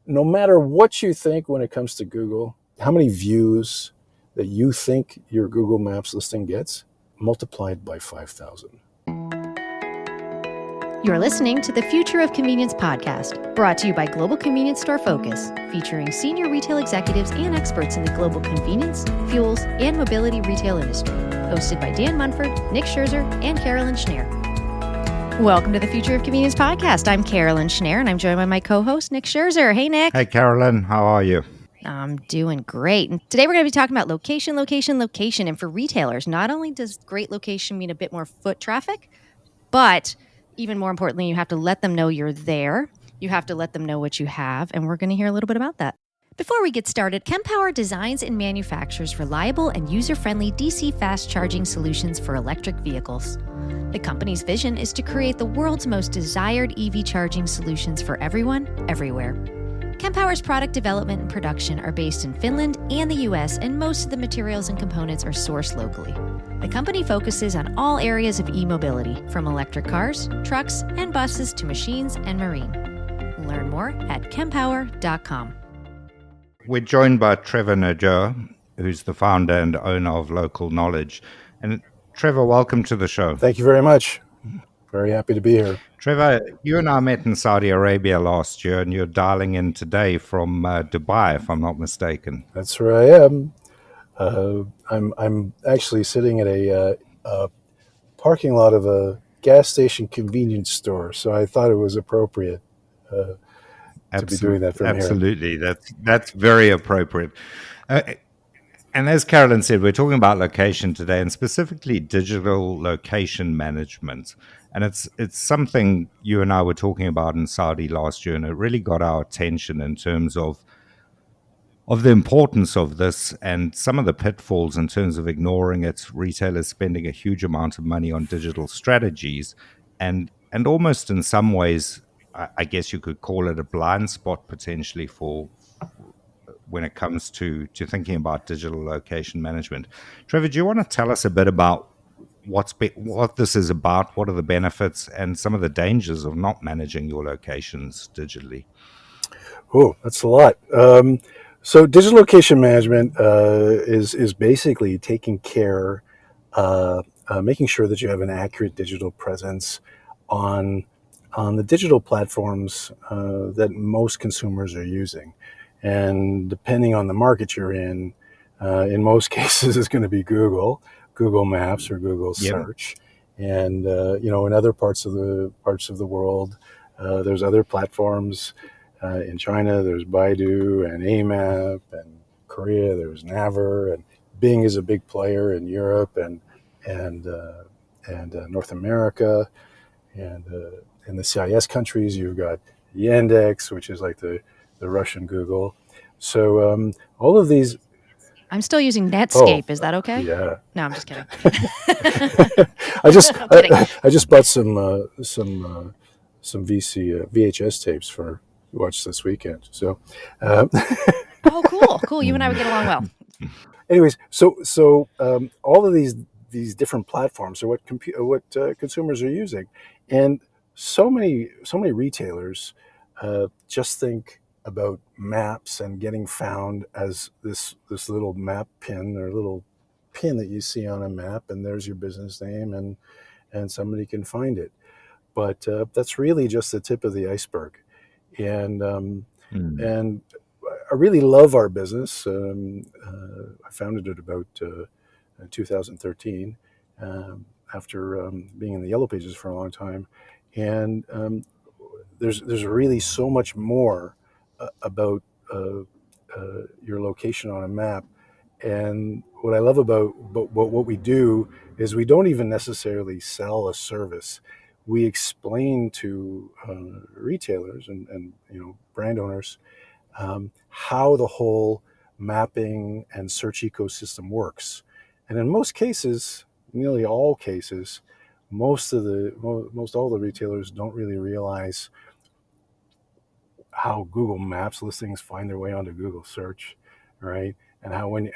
no matter what you think when it comes to Google, how many views that you think your Google Maps listing gets, multiplied by 5,000. You're listening to the Future of Convenience podcast, brought to you by Global Convenience Store Focus, featuring senior retail executives and experts in the global convenience, fuels, and mobility retail industry. Hosted by Dan Munford, Nick Scherzer, and Carolyn Schnare. Welcome to the Future of Convenience podcast. I'm Carolyn Schnare, and I'm joined by my co-host, Nick Scherzer. Hey, Nick. Hey, Carolyn. How are you? I'm doing great. And today we're going to be talking about location. And for retailers, not only does great location mean a bit more foot traffic, but even more importantly, you have to let them know you're there. You have to let them know what you have. And we're going to hear a little bit about that. Before we get started, Kempower designs and manufactures reliable and user-friendly DC fast charging solutions for electric vehicles. The company's vision is to create the world's most desired EV charging solutions for everyone, everywhere. Kempower's product development and production are based in Finland and the US, and most of the materials and components are sourced locally. The company focuses on all areas of e-mobility, from electric cars, trucks, and buses to machines and marine. Learn more at kempower.com. We're joined by Trevor Nadeau, who's the founder and owner of Local Knowledge. And Trevor, welcome to the show. Thank you very much. Very happy to be here. Trevor, you and I met in Saudi Arabia last year, and you're dialing in today from Dubai, if I'm not mistaken. That's where I am. I'm actually sitting at a parking lot of a gas station convenience store, so I thought it was appropriate to be doing that from here. Absolutely, that's very appropriate. And as Carolyn said, we're talking about location today, and specifically digital location management. And it's something you and I were talking about in Saudi last year, and it really got our attention in terms of the importance of this and some of the pitfalls in terms of ignoring it, retailers spending a huge amount of money on digital strategies, and almost in some ways, I guess you could call it a blind spot potentially for when it comes to thinking about digital location management. Trevor, do you want to tell us a bit about what this is about, what are the benefits, and some of the dangers of not managing your locations digitally? Oh, that's a lot. So digital location management is basically taking care, making sure that you have an accurate digital presence on the digital platforms that most consumers are using. And depending on the market you're in most cases, it's going to be Google Maps or Google Search. And in other parts of the world, there's other platforms. In China, there's Baidu and AMAP, and Korea, there's Naver, and Bing is a big player in Europe and North America, and in the CIS countries, you've got Yandex, which is like the Russian Google. So all of these. I'm still using Netscape. Is that okay? Yeah. No, I'm just kidding. I just bought some VHS tapes for watch this weekend. So. Oh, cool. You and I would get along well. Anyways, so all of these different platforms are what consumers are using, and so many retailers just think about maps and getting found as this little map pin or little pin that you see on a map, and there's your business name, and somebody can find it. But that's really just the tip of the iceberg, and I really love our business. I founded it about 2013 after being in the Yellow Pages for a long time, and there's really so much more about your location on a map. And what I love about what we do is we don't even necessarily sell a service. We explain to retailers and brand owners how the whole mapping and search ecosystem works. And in most cases, nearly all cases, most all the retailers don't really realize how Google Maps listings find their way onto Google Search, right? And how when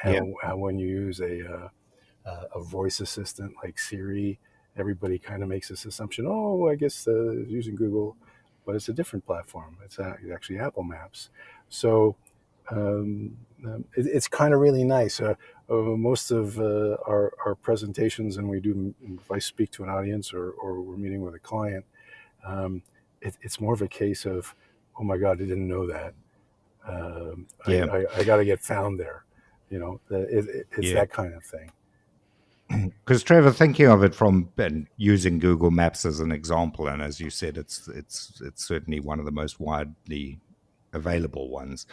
you use a voice assistant like Siri, everybody kind of makes this assumption, I guess using Google. but it's a different platform. It's actually Apple Maps. So it's kind of really nice. Most of our presentations, and if I speak to an audience or we're meeting with a client, um, it's more of a case of, oh my God, I didn't know that. Yeah. I got to get found there. It's Yeah. that kind of thing. Because Trevor, thinking of it from and using Google Maps as an example, and as you said, it's certainly one of the most widely available ones.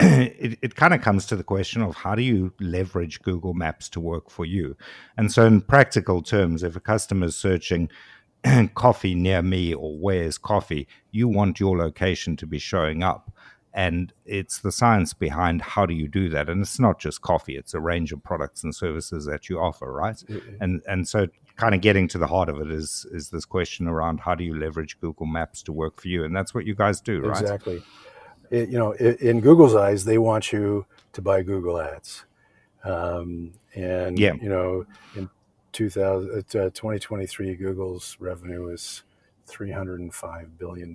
It kind of comes to the question of how do you leverage Google Maps to work for you? And so, in practical terms, if a customer is searching coffee near me or where's coffee, you want your location to be showing up. And it's the science behind how do you do that. And it's not just coffee, it's a range of products and services that you offer, right? And so kind of getting to the heart of it is this question around how do you leverage Google Maps to work for you? And that's what you guys do, right? Exactly. In Google's eyes, they want you to buy Google ads. And Yeah. in 2023, Google's revenue is $305 billion,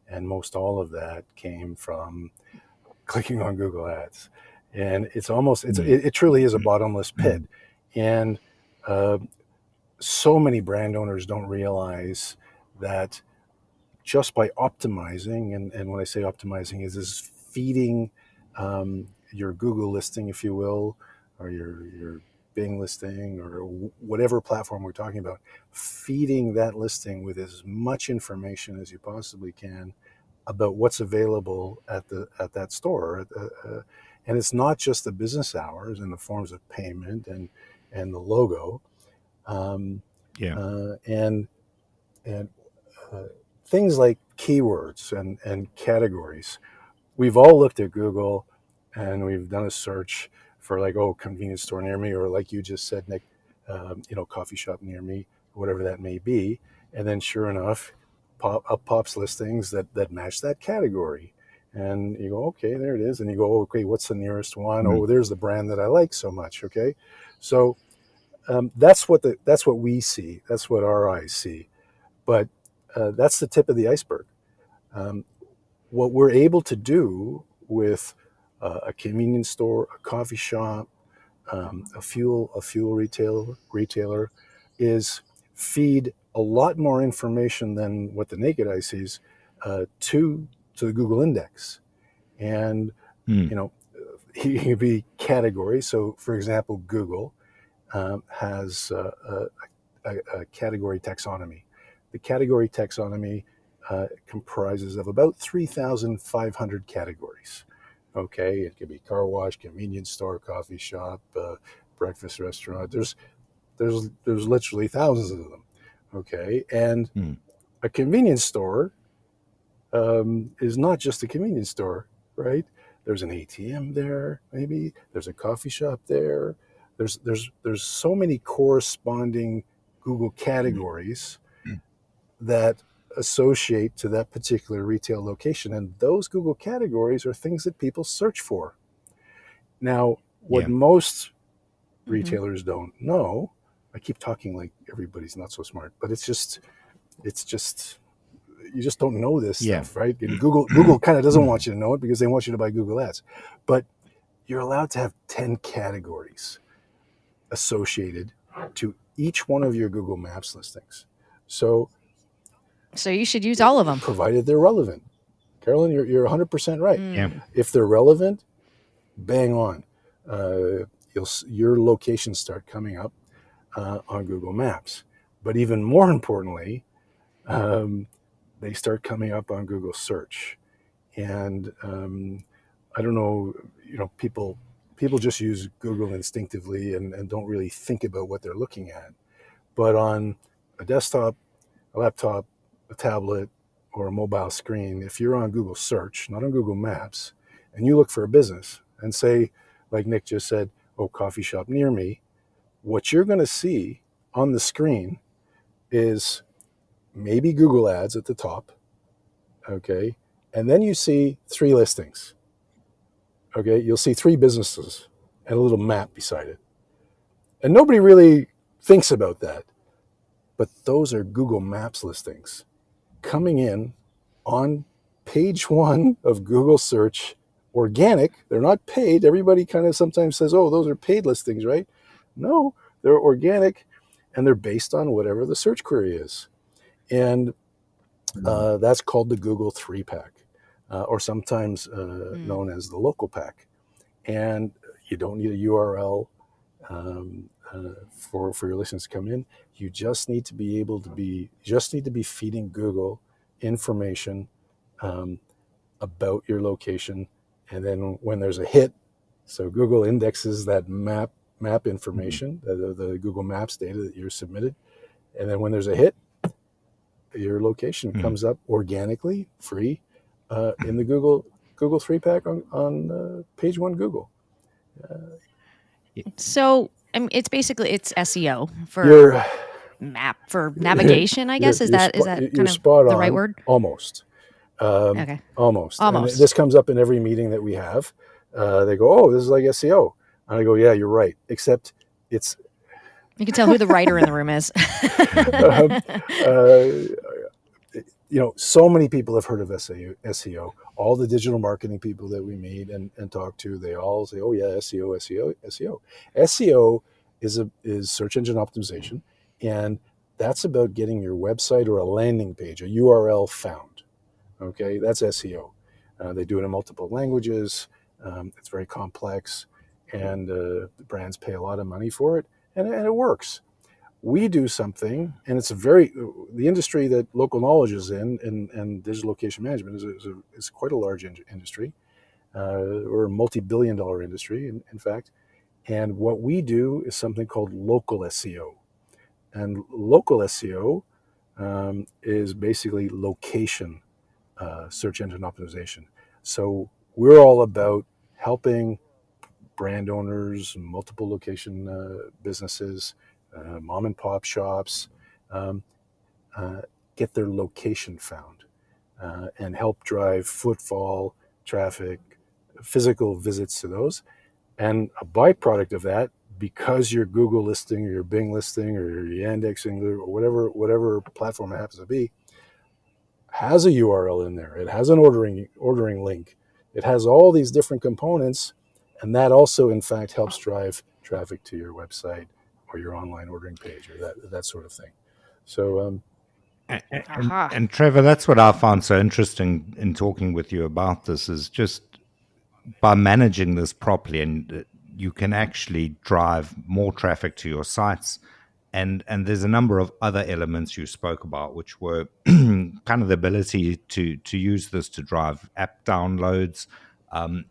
and most all of that came from clicking on Google ads. And it truly is a bottomless pit. And uh, so many brand owners don't realize that just by optimizing, and when I say optimizing is feeding your Google listing, if you will, or your Bing listing, or whatever platform we're talking about, feeding that listing with as much information as you possibly can about what's available at that store. And it's not just the business hours and the forms of payment and the logo, um, Yeah. and and things like keywords and categories. We've all looked at Google and we've done a search for, like, oh, convenience store near me, or like you just said, Nick, coffee shop near me, whatever that may be. And then sure enough, pops listings that match that category. And you go, okay, there it is. And you go, okay, what's the nearest one? Mm. Oh, there's the brand that I like so much. Okay. So that's what we see. That's what our eyes see. But that's the tip of the iceberg. Um, what we're able to do with a convenience store, a coffee shop, a fuel retailer, is feed a lot more information than what the naked eye sees to the Google Index, and Mm. you know, it can be categories. So, for example, Google has a category taxonomy. The category taxonomy comprises of about 3,500 categories. Okay, it could be car wash, convenience store, coffee shop, breakfast restaurant. There's literally thousands of them. Okay, and Mm. a convenience store is not just a convenience store, right? There's an ATM there, maybe. There's a coffee shop there. There's so many corresponding Google categories that associate to that particular retail location, and those Google categories are things that people search for. Now, what Yeah. most Mm-hmm. retailers don't know, I keep talking like everybody's not so smart, but it's just you just don't know this Yeah. stuff, right? And Google kind of doesn't want you to know it because they want you to buy Google ads. But you're allowed to have 10 categories associated to each one of your Google Maps listings. So So you should use all of them. provided they're relevant. Carolyn, you're 100% right. Yeah. If they're relevant, bang on. Your locations start coming up on Google Maps. But even more importantly, um, they start coming up on Google search. And I don't know, people just use Google instinctively and don't really think about what they're looking at. But on a desktop, a laptop, a tablet, or a mobile screen, if you're on Google search, not on Google Maps, and you look for a business and say, like Nick just said, oh, coffee shop near me, what you're going to see on the screen is maybe Google ads at the top. Okay. And then you see 3 listings. Okay. You'll see 3 businesses and a little map beside it. And nobody really thinks about that. But those are Google Maps listings coming in on page one of Google search, organic. They're not paid. Everybody kind of sometimes says, oh, those are paid listings, right? No, they're organic, and they're based on whatever the search query is. And that's called the Google 3-pack, or sometimes known as the local pack. And you don't need a URL for your listings to come in. You just need to be able to be feeding Google information about your location, and then when there's a hit, so Google indexes that map information, the Google Maps data that you're submitted, and then when there's a hit, your location comes up organically, free, in the Google 3-pack on page one Google. So it's basically SEO for You're navigation, I guess. Is that kind of spot the on, right word? Almost. Okay. Almost. And Almost. this comes up in every meeting that we have. They go, oh, this is like SEO. And I go, yeah, you're right. Except it's... You can tell who the writer in the room is. So many people have heard of SEO. All the digital marketing people that we meet and talk to, they all say, oh, yeah, SEO. SEO is search engine optimization. And that's about getting your website or a landing page, a URL found. Okay, that's SEO. They do it in multiple languages. It's very complex, and the brands pay a lot of money for it, and it works. We do something, and it's the industry that local knowledge is in, and digital location management is quite a large industry. We're a multi-billion-dollar industry, in fact. And what we do is something called local SEO. And local SEO is basically location search engine optimization. So we're all about helping brand owners, multiple location businesses, mom and pop shops, get their location found and help drive footfall, traffic, physical visits to those. And a byproduct of that, because your Google listing or your Bing listing or your Yandex or whatever platform it happens to be, has a URL in there. It has an ordering link. It has all these different components, and that also, in fact, helps drive traffic to your website or your online ordering page or that sort of thing. So, and Trevor, that's what I found so interesting in talking with you about this, is just by managing this properly, and you can actually drive more traffic to your sites. And there's a number of other elements you spoke about, which were kind of the ability to use this to drive app downloads. And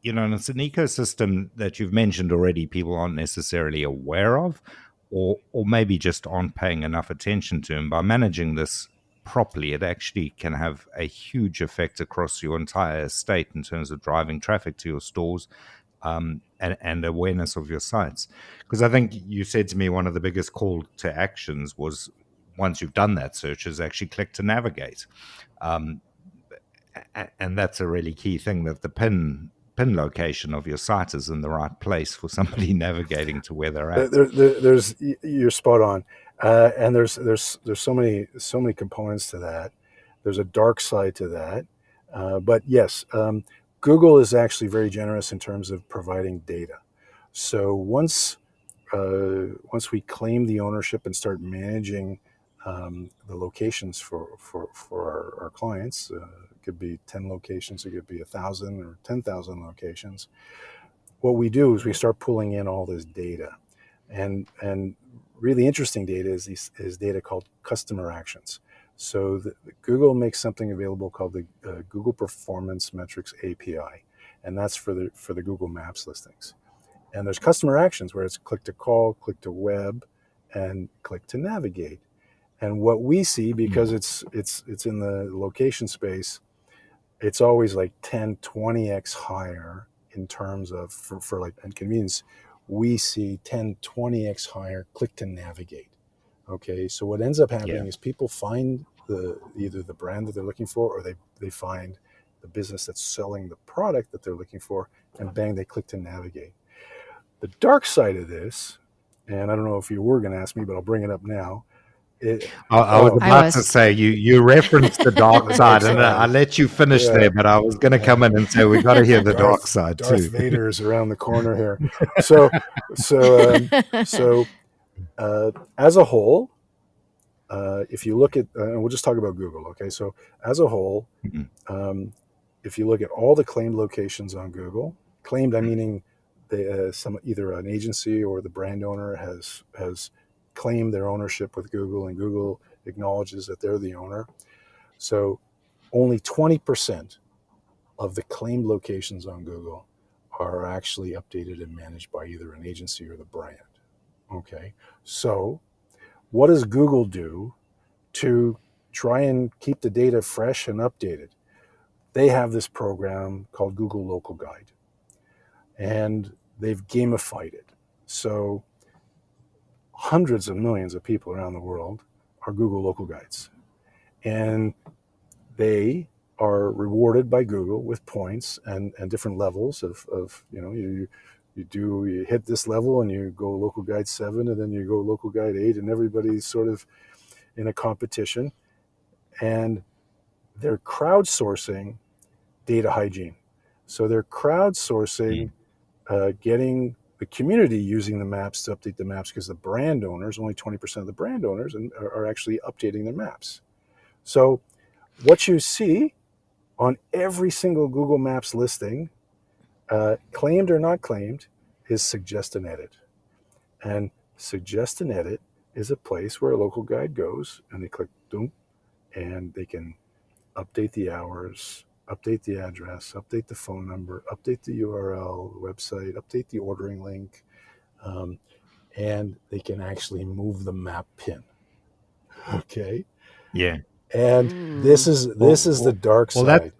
it's an ecosystem that you've mentioned already, people aren't necessarily aware of, or maybe just aren't paying enough attention to. And by managing this properly, it actually can have a huge effect across your entire estate in terms of driving traffic to your stores, and awareness of your sites. Because I think you said to me one of the biggest call to actions was, once you've done that search, is actually click to navigate. And that's a really key thing, that the pin location of your site is in the right place for somebody navigating to where they're at. You're spot on, and there's so many components to that. There's a dark side to that, but yes, Google is actually very generous in terms of providing data. So once we claim the ownership and start managing the locations for our clients, it could be 10 locations, it could be 1,000 or 10,000 locations. What we do is we start pulling in all this data, and really interesting data is data called customer actions. So Google makes something available called the Google Performance Metrics API, and that's for the Google Maps listings. And there's customer actions where it's click to call, click to web, and click to navigate. And what we see, because it's in the location space, it's always like 10, 20x higher in terms of for like inconvenience. We see 10, 20x higher click to navigate. Okay, so what ends up happening is people find either the brand that they're looking for, or they find the business that's selling the product that they're looking for, and bang, they click to navigate. The dark side of this, and I don't know if you were going to ask me, but I'll bring it up now. I was Oh, I about to was. say you referenced the dark the side, dark and I side. let you finish Yeah, there, but I was going to yeah. come in and say we got to hear the dark Darth side Darth too. Vader is around the corner here. So so so as a whole, if you look at, we'll just talk about Google, okay? So as a whole, Mhm. if you look at all the claimed locations on Google, claimed, I meaning some either an agency or the brand owner has claimed their ownership with Google, and Google acknowledges that they're the owner. So only 20% of the claimed locations on Google are actually updated and managed by either an agency or the brand. Okay, so what does Google do to try and keep the data fresh and updated? They have this program called Google Local Guide, and they've gamified it. So hundreds of millions of people around the world are Google Local Guides, and they are rewarded by Google with points and different levels of you hit this level and you go local guide 7, and then you go local guide 8, and everybody's sort of in a competition, and they're crowdsourcing data hygiene. So they're crowdsourcing getting the community using the maps to update the maps, because the brand owners, only 20% of the brand owners, are actually updating their maps. So what you see on every single Google Maps listing, claimed or not claimed, is suggest and edit. And suggest and edit is a place where a local guide goes and they click boom, and they can update the hours, update the address, update the phone number, update the URL, the website, update the ordering link, um, and they can actually move the map pin. Okay, Yeah. and this Ooh. is Well, this is the well, dark well, side.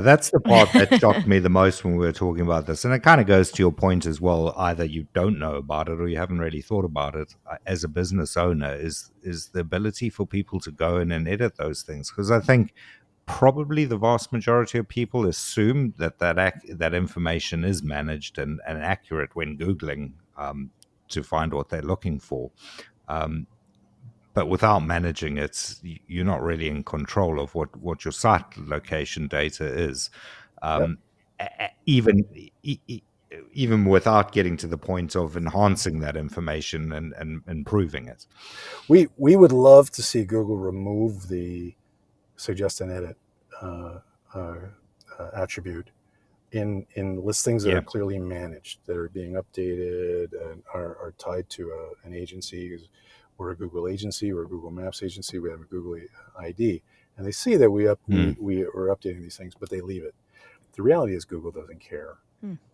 that's the part that shocked me the most when we were talking about this, and it kind of goes to your point as well. Either you don't know about it or you haven't really thought about it. As a business owner, is the ability for people to go in and edit those things, because I think probably the vast majority of people assume that information is managed and accurate when googling to find what they're looking for. Um, but without managing it, you're not really in control of what your site location data is. Yep. Um, even even without getting to the point of enhancing that information and improving it. We would love to see Google remove the suggest and edit uh, uh, attribute in listings that are Yeah. clearly managed, that are being updated and are tied to an agency. We're a Google agency, we're a Google Maps agency, we have a Google ID, and they see that Mm. we are updating these things, but they leave it. The reality is Google doesn't care.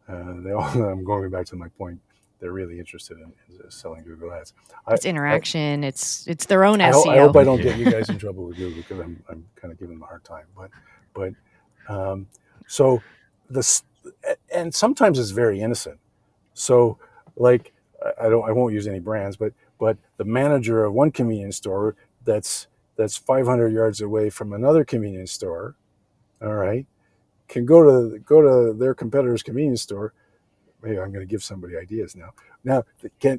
I'm going back to my point. They're really interested in selling Google ads. I, It's interaction. It's their own I SEO. hope I don't get Yeah. you guys in trouble with Google, because I'm kind of giving them a hard time. But um, so this, and sometimes it's very innocent. So like I won't use any brands, but the manager of one convenience store that's 500 yards away from another convenience store, all right, can go to their competitor's convenience store. Maybe I'm going to give somebody ideas now. Now Yeah, I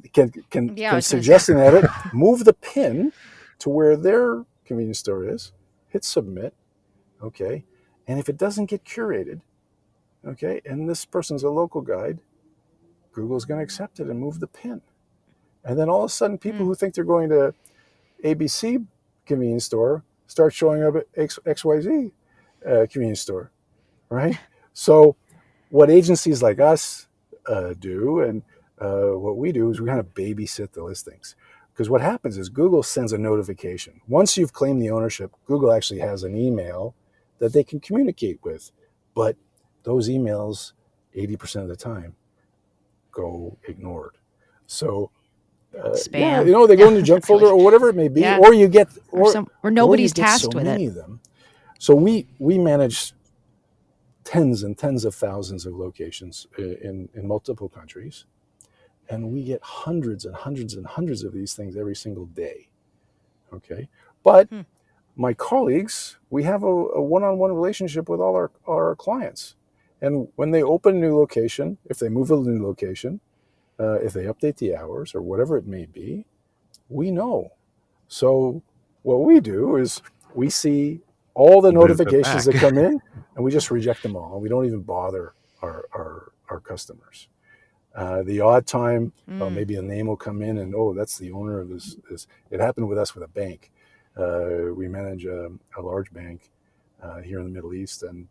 can was going to say. suggest an edit, move the pin to where their convenience store is, hit submit, okay, and if it doesn't get curated, okay, and this person's a local guide, Google's going to accept it and move the pin, and then all of a sudden, people who think they're going to ABC convenience store start showing up at XYZ convenience store, right? So what agencies like us do, and what we do, is we kind of babysit the listings. Because what happens is Google sends a notification. Once you've claimed the ownership, Google actually has an email that they can communicate with. But those emails, 80% of the time, go ignored. So, yeah, Spam. they go Yeah, in the junk folder really. or whatever it may be, Yeah. or you get, Or or you nobody's get so tasked with it. many of them. So we manage tens and tens of thousands of locations in multiple countries. And we get hundreds and hundreds and hundreds of these things every single day. Okay. But my colleagues, we have a one-on-one relationship with all our clients. And when they open a new location, if they move a new location, if they update the hours or whatever it may be, we know. So what we do is we see all the Move it notifications back. that come in, and we just reject them all. We don't even bother our customers. The odd time, Mm. maybe a name will come in, and that's the owner of this. It happened with us with a bank. We manage a large bank here in the Middle East, and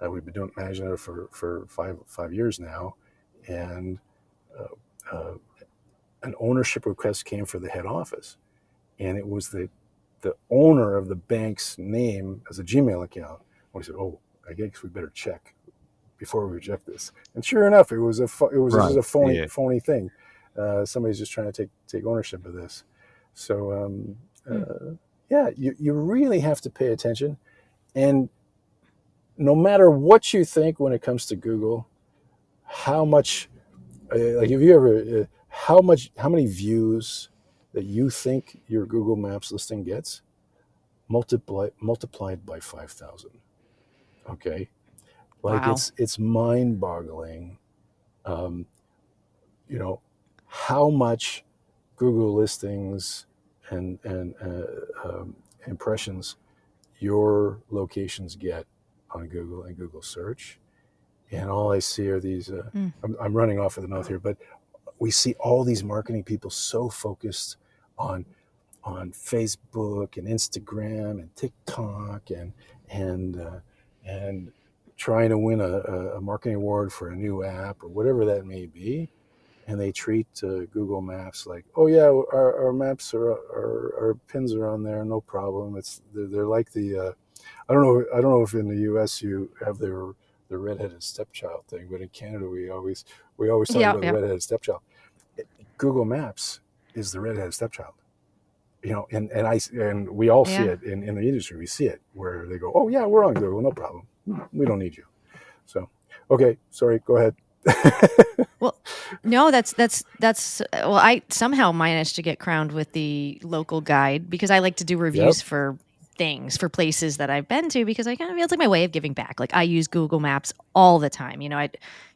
we've been managing it for 5 years now. And uh, uh, an ownership request came for the head office, and it was the owner of the bank's name as a Gmail account. And we said, I guess we better check before we reject this. And sure enough, it was just Right. a Yeah. phony thing. Somebody's just trying to take ownership of this. So Mm. yeah, you really have to pay attention. And no matter what you think when it comes to Google, how much like have you ever how many views that you think your Google Maps listing gets multiplied by 5,000. Okay, like Wow. it's mind boggling. Um, you know how much Google listings and impressions your locations get on Google and Google search. And all I see are these. Mm. I'm running off of the mouth here, but we see all these marketing people so focused on Facebook and Instagram and TikTok and and trying to win a marketing award for a new app or whatever that may be. And they treat Google Maps like, oh yeah, our maps our pins are on there, no problem. They're like the I don't know if in the U.S. you have the redheaded stepchild thing, but in Canada we always talk Yeah. about the Yeah. redheaded stepchild. Google Maps is the redheaded stepchild. And we all see Yeah. it in the industry. We see it where they go, oh yeah, we're on Google, no problem. We don't need you. So okay, sorry, go ahead. Well, no, that's well, I somehow managed to get crowned with the local guide because I like to do Yep, reviews for things, for places that I've been to because I kind of feel it's like my way of giving back. Like I use Google Maps all the time.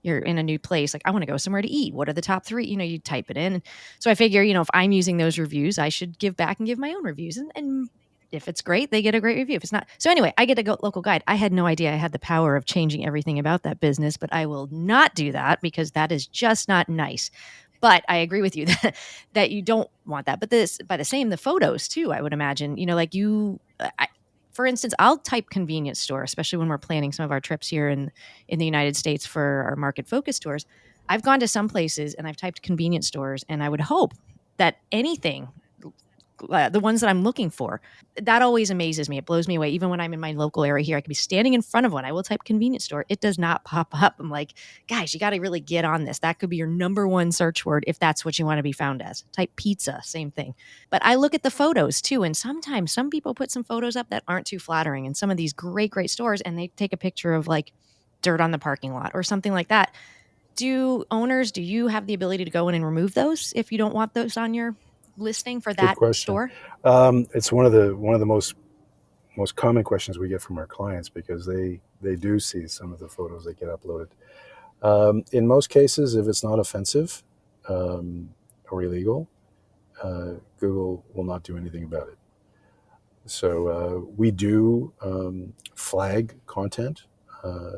You're in a new place, like I want to go somewhere to eat. What are the top 3? You type it in. So I figure, if I'm using those reviews, I should give back and give my own reviews. And if it's great, they get a great review. If it's not, so anyway, I get a local guide. I had no idea I had the power of changing everything about that business, but I will not do that because that is just not nice. But I agree with you that you don't want that. But this, by the same, the photos too. I would imagine, like for instance, I'll type convenience store, especially when we're planning some of our trips here in the United States for our market focus tours. I've gone to some places and I've typed convenience stores, and I would hope that anything, the ones that I'm looking for, that always amazes me. It blows me away. Even when I'm in my local area here, I could be standing in front of one. I will type convenience store. It does not pop up. I'm like, guys, you got to really get on this. That could be your number one search word if that's what you want to be found as. Type pizza, same thing. But I look at the photos too. And sometimes some people put some photos up that aren't too flattering in some of these great, great stores. And they take a picture of like dirt on the parking lot or something like that. Do you have the ability to go in and remove those if you don't want those on your listing for good that question. store? It's one of the most common questions we get from our clients because they do see some of the photos that get uploaded. In most cases, if it's not offensive or illegal, Google will not do anything about it. So we do flag content,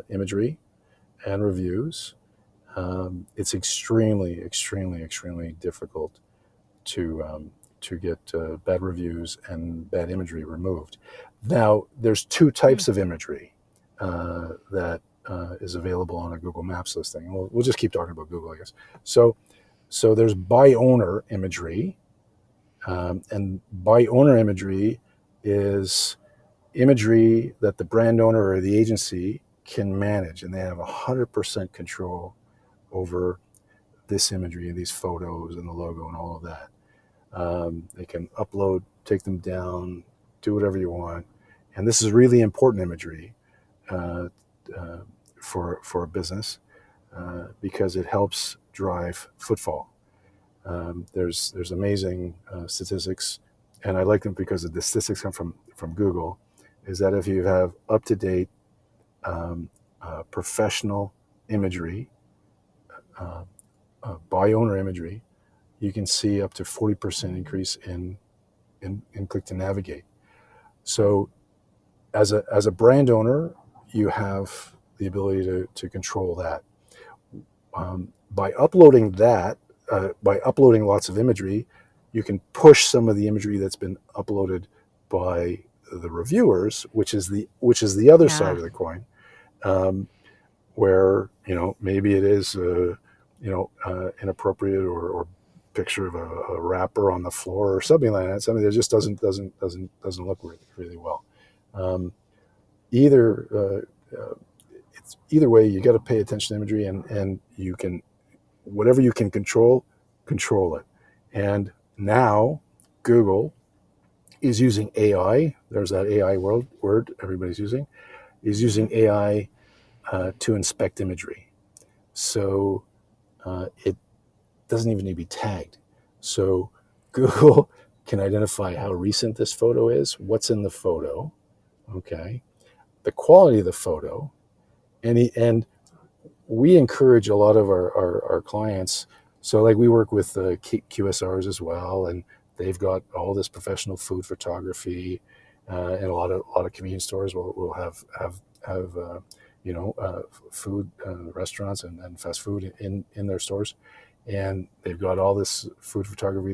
imagery, and reviews. It's extremely, extremely, extremely difficult to get bad reviews and bad imagery removed. Now, there's two Mm. types of imagery that is available on a Google Maps listing. We'll just keep talking about Google, I guess. So there's by owner imagery, and by owner imagery is imagery that the brand owner or the agency can manage, and they have 100% control over this imagery and these photos and the logo and all of that. They can upload, take them down, do whatever you want. And this is really important imagery uh, uh, for a business because it helps drive footfall. There's amazing statistics, and I like them because the statistics come from Google. Is that if you have up to date professional imagery, uh, by owner imagery, you can see up to 40% increase in click to navigate. So as a brand owner, you have the ability to control that. By uploading lots of imagery, you can push some of the imagery that's been uploaded by the reviewers, which is the other side of the coin, where maybe it is inappropriate or picture of a rapper on the floor or something like that, something that just doesn't look really well. Either way, you got to pay attention to imagery, and you can, whatever you can control it. And now Google is using AI. There's that AI word everybody's using. Is using AI to inspect imagery. So it doesn't even need to be tagged. So Google can identify how recent this photo is, what's in the photo, okay, the quality of the photo, and we encourage a lot of our clients. So like we work with QSRs as well, and they've got all this professional food photography, and a lot of convenience stores will have food restaurants and fast food in their stores, and they've got all this food photography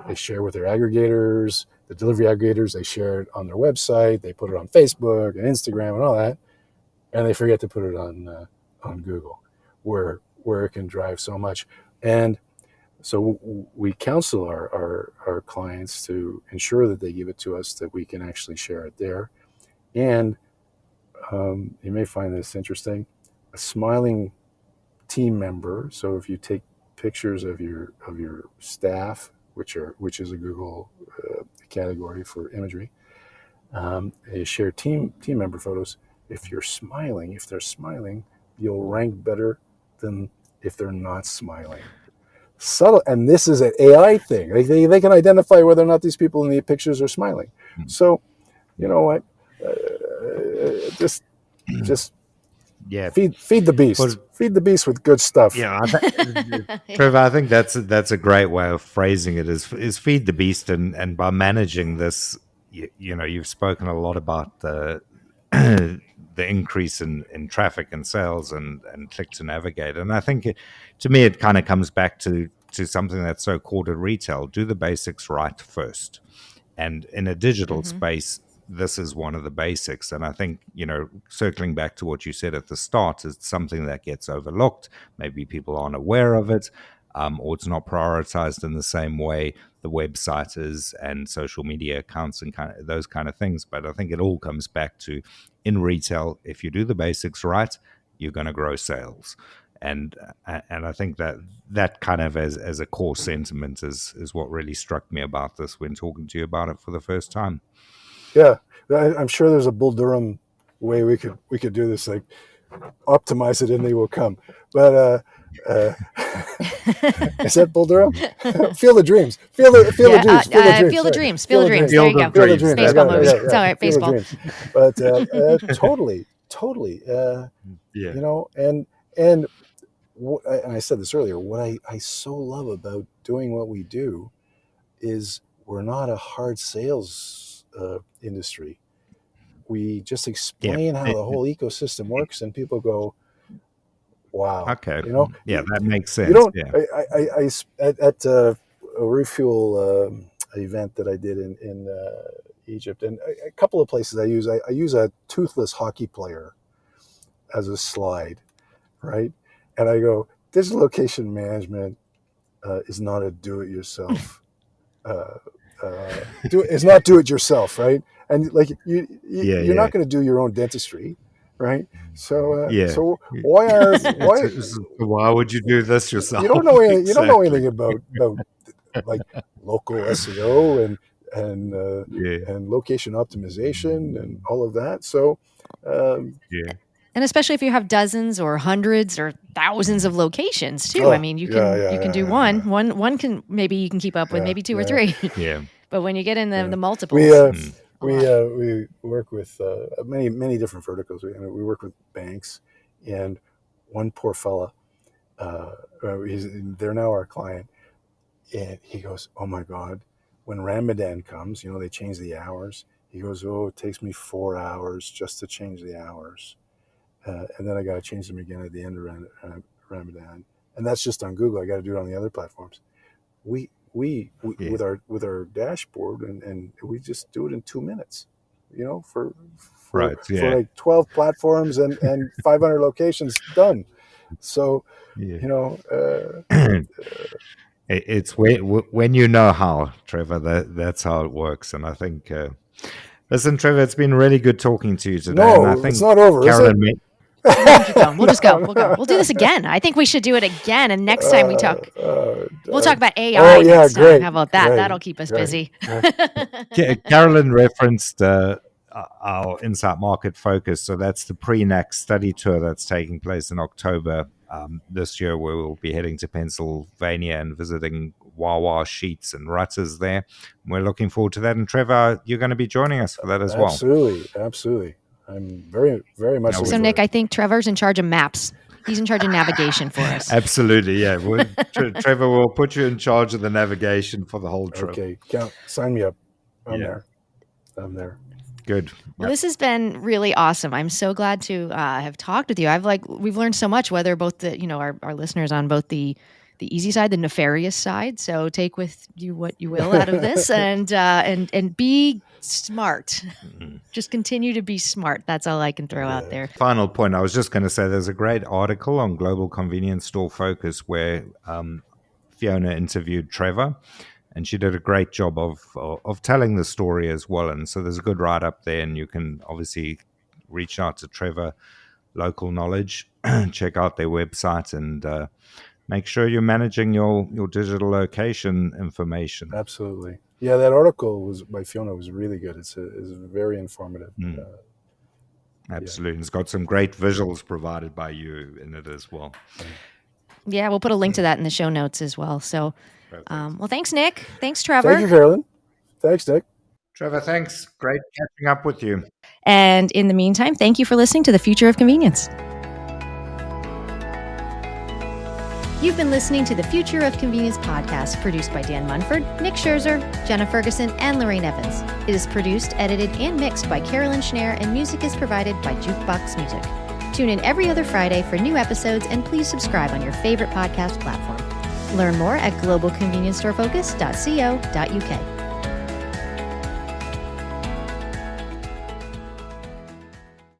they share with their aggregators, the delivery aggregators. They share it on their website, they put it on Facebook and Instagram and all that, and they forget to put it on Google, where it can drive so much. And so we counsel our clients to ensure that they give it to us, that we can actually share it there. And you may find this interesting, a smiling team member. So if you take pictures of your staff, which is a Google category for imagery, you share team member photos. If they're smiling, you'll rank better than if they're not smiling. Subtle, and this is an AI thing. They can identify whether or not these people in the pictures are smiling. So, you know what? Just Yeah, feed the beast. Well, Feed the beast with good stuff. yeah, Trevor, I think that's a great way of phrasing it. Is feed the beast, and by managing this, you've spoken a lot about the the increase in traffic and sales and click to navigate, and I think to me it kind of comes back to something that's so core to retail: do the basics right first. And in a digital space, this is one of the basics. And I think, circling back to what you said at the start, is something that gets overlooked. Maybe people aren't aware of it, or it's not prioritized in the same way the website is and social media accounts and kind of those kind of things. But I think it all comes back to, in retail, if you do the basics right, you're going to grow sales. And I think that kind of as a core sentiment is what really struck me about this when talking to you about it for the first time. Yeah, I'm sure there's a Bull Durham way we could do this, like optimize it and they will come. But is that Bull Durham? Feel the dreams. Feel the dreams. Feel the dreams. Feel the dreams. There you go. Feel the dreams. Baseball movie. It's all right. Baseball. But totally. And I said this earlier. What I so love about doing what we do is we're not a hard sales industry. We just explain how the whole ecosystem works, and people go, "Wow!" Okay, that makes sense. At a refuel event that I did in Egypt, and a couple of places I use a toothless hockey player as a slide, right? And I go, digital location management is not a do-it-yourself. It's not do-it-yourself, right? And like you're not going to do your own dentistry, right? So so why would you do this yourself? You don't know anything. You don't know anything about like local SEO and location optimization and all of that. So and especially if you have dozens or hundreds or thousands of locations too. I mean, you can do one. One can, maybe you can keep up with, maybe two or three. Yeah. But when you get in the multiples, we work with many different verticals. We work with banks, and one poor fella, they're now our client. And he goes, oh my God, when Ramadan comes, they change the hours. He goes, oh, it takes me 4 hours just to change the hours. And then I got to change them again at the end of Ramadan. And that's just on Google. I got to do it on the other platforms. We Yeah. with our dashboard, and we just do it in 2 minutes, for Right. Yeah. like 12 platforms and 500 locations done. So, Yeah. uh, It's when you know how, Trevor. That's how it works. And I think, listen, Trevor, it's been really good talking to you today. And I no, it's think not over, is it? Carolyn, No, we can keep going. We'll just go. No, We'll go. We'll do this again. I think we should do it again. And next time we talk, we'll talk about AI oh yeah, next time. great, How about that? great, That'll keep us great, busy. great. Carolyn referenced our Insight Market Focus. So that's the pre-NAC study tour that's taking place in October this year, where we'll be heading to Pennsylvania and visiting Wawa, Sheets, and Rutters there. We're looking forward to that. And Trevor, you're going to be joining us for that as well. Absolutely. I'm very, very much looking So, forward. Nick, I think Trevor's in charge of maps. He's in charge of navigation for us. Absolutely, yeah. Trevor will put you in charge of the navigation for the whole trip. Okay, sign me up. I'm Yeah. there. Good. Well, this has been really awesome. I'm so glad to have talked with you. We've learned so much, whether both the, our listeners on both the easy side, the nefarious side. So take with you what you will out of this, and be smart. Mm-hmm. Just continue to be smart. That's all I can throw out there. Final point. I was just going to say, there's a great article on Global Convenience Store Focus where Fiona interviewed Trevor, and she did a great job of telling the story as well. And so there's a good write up there, and you can obviously reach out to Trevor Local Knowledge, check out their website, and make sure you're managing your digital location information. Absolutely. Yeah, that article by Fiona was really good. It's very informative. Absolutely. It's got some great visuals provided by you in it as well. Yeah, we'll put a link to that in the show notes as well. So, well, thanks, Nick. Thanks, Trevor. Thank you, Carolyn. Thanks, Nick. Trevor, thanks. Great catching up with you. And in the meantime, thank you for listening to The Future of Convenience. You've been listening to the Future of Convenience podcast, produced by Dan Munford, Nick Scherzer, Jenna Ferguson, and Lorraine Evans. It is produced, edited, and mixed by Carolyn Schnare, and music is provided by Jukebox Music. Tune in every other Friday for new episodes, and please subscribe on your favorite podcast platform. Learn more at globalconveniencestorefocus.co.uk.